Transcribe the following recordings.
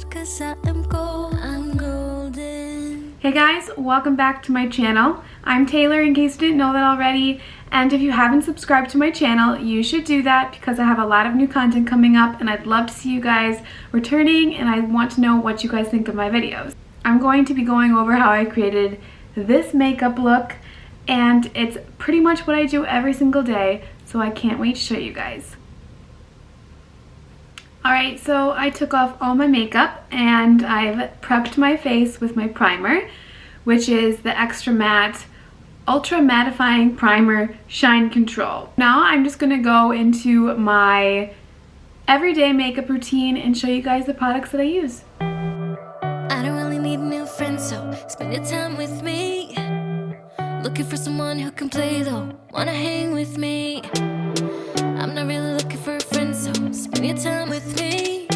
good, 'cause I am gold. I'm golden. Hey guys, welcome back to my channel. I'm Taylor, in case you didn't know that already, and if you haven't subscribed to my channel, you should do that because I have a lot of new content coming up and I'd love to see you guys returning, and I want to know what you guys think of my videos. I'm going to be going over how I created this makeup look, and it's pretty much what I do every single day, so I can't wait to show you guys. Alright, so I took off all my makeup and I've prepped my face with my primer, which is the Extra Matte Ultra Mattifying Primer Shine Control. Now I'm just going to go into my everyday makeup routine and show you guys the products that I use. I don't really need new friends, so spend your time with me. Looking for someone who can play though, wanna hang with me. I'm not really looking for a friend, so spend your time with me.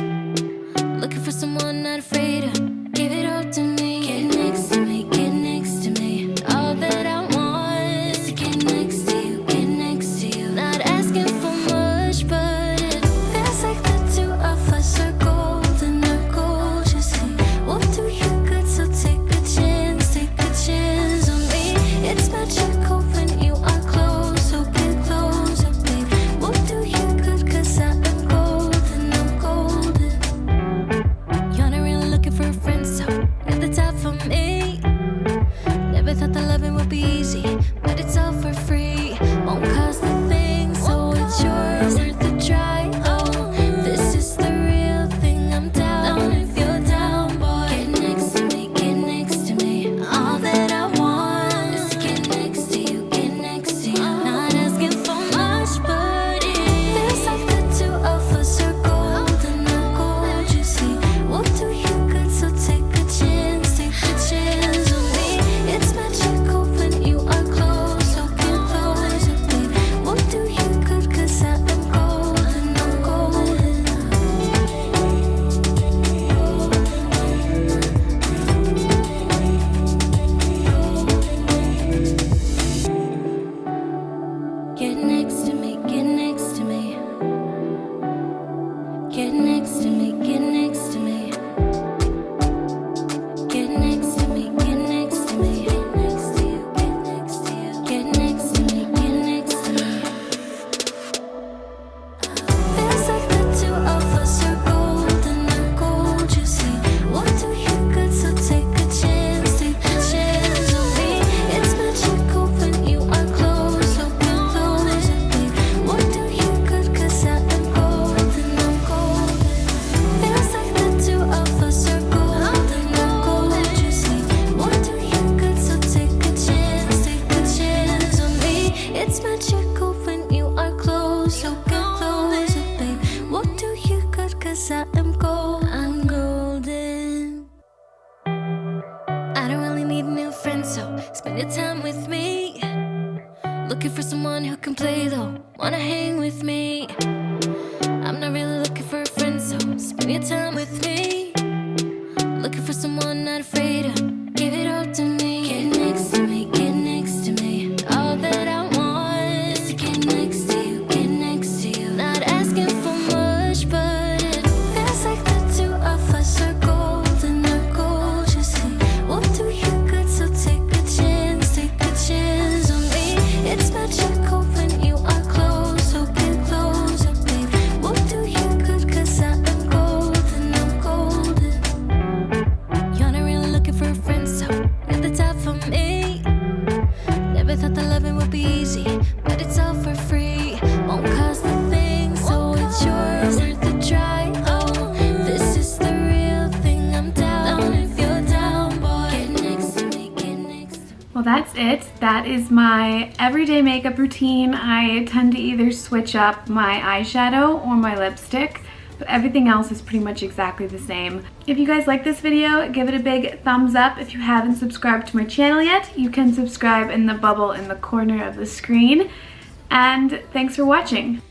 Looking for someone not afraid to give it all to me. Get next to me, get next to me. All that I want is to get next to you, get next to you. Not asking for much, but it feels like the two of us are golden, are gorgeous. We'll do you good, so take a chance on me. It's magical when you are close, so get closer, babe. We'll do you good, 'cause I am golden, I'm golden. You're not really looking for a friend, so at the top for me. Never thought that loving would be easy, but it's all for free. Won't cost a thing, so it's yours, worth the try. Oh, this is the real thing, I'm down if you're down, boy. Get next to me, get next to me. All that I want is to get next to you, get next to you. Not asking for much, but it feels like the two of us are golden, are gorgeous. We'll do you good, so take a chance on me. It's magical when you are close, so get closer, babe. We'll do you good, 'cause I am golden, I'm golden. Get next to me, get next to me. Get next to me, get next to me. Get next to me, get next to me. Get next to you, get next to you. Get next to me, get next to me. Feels like the two of us are golden, are gorgeous. We'll do you good, so take a chance on me. It's magical when you are close, so get closer, babe. We'll do you good, 'cause I am golden, I'm golden. Feels like the two of us are golden, are gorgeous. We'll do you good, so take a chance on me. It's magical when you are close, so get closer, babe. We'll do you good, 'cause I am gold, I'm golden. I don't really need new friends, so spend your time with me. Looking for someone who can play though, wanna hang with me. I'm not really looking for a friend, so spend your time with me. Looking for someone not afraid to give it all to me. Get next to me, get next to me. All that I want is to get next to you, get next to you. Not asking for much, but it feels like the two of us are golden, are gorgeous. We'll do you good, so take a chance on me. It's magical when you are close, so get closer, babe. We'll do you good, 'cause I am golden, I'm golden. You're not really looking for a friend, so at the top for me. Never thought that loving would be easy, but it's all for free. Won't cost a thing, so it's yours, worth the try. Oh, this is the real thing, I'm down if you're down, boy. Get next to me, get next to me. Well, that's it. That is my everyday makeup routine. I tend to either switch up my eyeshadow or my lipstick, but everything else is pretty much exactly the same. If you guys like this video, give it a big thumbs up. If you haven't subscribed to my channel yet, you can subscribe in the bubble in the corner of the screen. And thanks for watching.